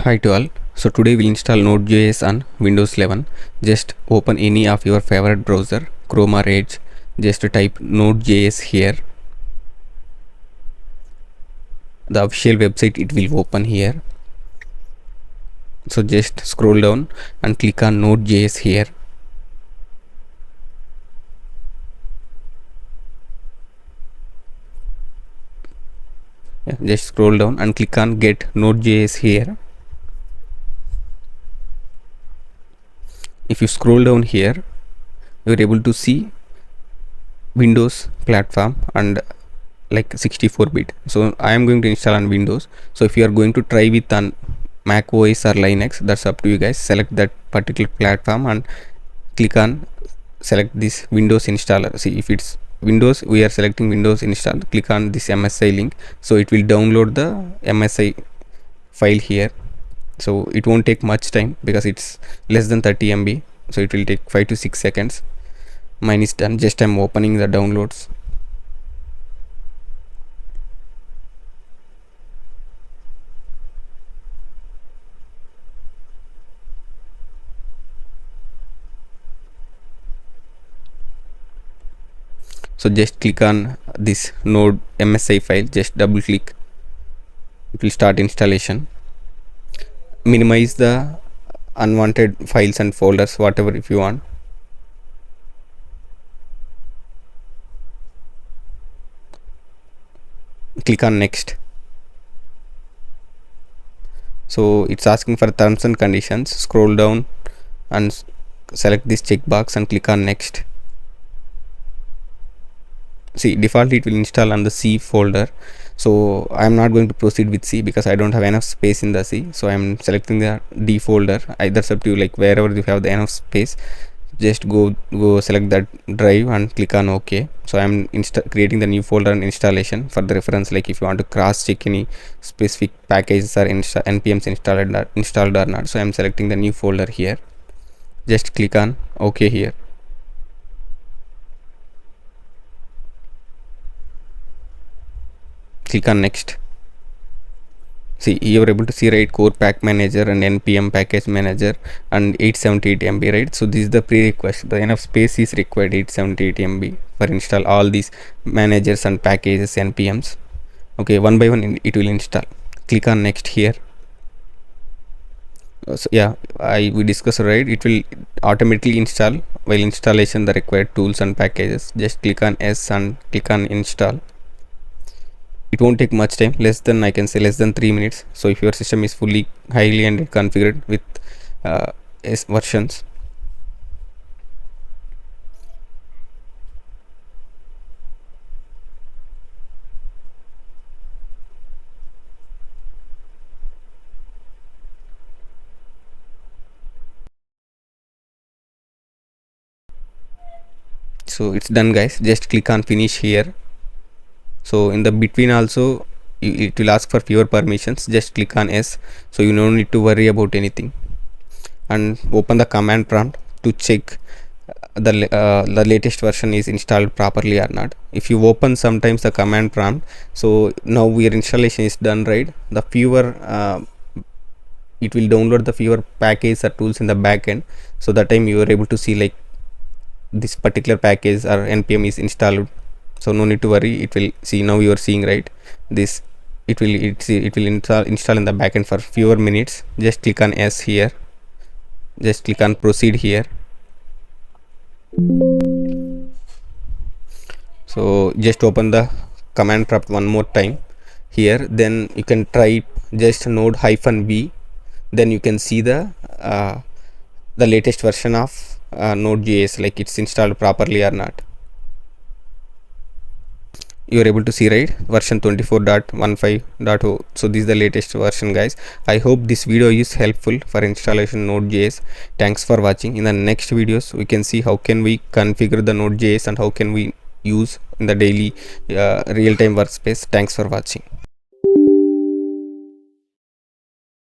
Hi to all. So today we'll install Node.js on Windows 11. Just open any of your favorite browser, Chrome or Edge. Just type Node.js here. The official website it will open here. So just scroll down and click on Node.js here. Just scroll down and click on Get Node.js here. If you scroll down here, you are able to see Windows platform and like 64-bit. So I am going to install on Windows. So if you are going to try with on Mac OS or Linux, that's up to you guys. Select that particular platform and click on select this Windows installer. See, if it's Windows, we are selecting Windows install. Click on this MSI link, so it will download the MSI file here. So it won't take much time because it's less than 30 MB, so it will take 5 to 6 seconds. Mine is done. Just I'm opening the downloads. So just click on this node MSI file, just double click, it will start installation. Minimize the unwanted files and folders, whatever if you want. Click on next. So it's asking for terms and conditions. Scroll down and select this checkbox and click on next. See, defaultly it will install on the C folder, so I'm not going to proceed with C because I don't have enough space in the C. So I'm selecting the D folder. Either up to you, like wherever you have the enough space, just go select that drive and click on OK. So I'm creating the new folder and installation for the reference, like if you want to cross check any specific packages or npms installed or not. So I'm selecting the new folder here. Just click on OK here. Click on next. See, you are able to see, right, core pack manager and npm package manager and 878 MB, right? So this is the prerequisite. The enough space is required, 878 MB, for install all these managers and packages npms. Okay, one by one it will install. Click on next here. So yeah, we discussed, right, it will automatically install while installation the required tools and packages. Just click on S and click on install. It won't take much time, less than, I can say, less than 3 minutes. So if your system is fully highly and configured with S versions. So it's done, guys. Just click on finish here. So in the between also it will ask for fewer permissions. Just click on S, so you don't need to worry about anything, and open the command prompt to check the latest version is installed properly or not. If you open sometimes the command prompt, so now your installation is done, right? The fewer it will download the fewer packages or tools in the backend, so that time you are able to see like this particular package or npm is installed. So no need to worry, it will see, now you are seeing, right, this it will install in the backend for fewer minutes. Just click on S here. Just click on proceed here. So just open the command prompt one more time here, then you can try just node-v, then you can see the latest version of Node.js, like it's installed properly or not. You are able to see, right, version 24.15.0. so this is the latest version, guys. I hope this video is helpful for installation Node.js. Thanks for watching. In the next videos we can see how can we configure the Node.js and how can we use in the daily real-time workspace. Thanks for watching.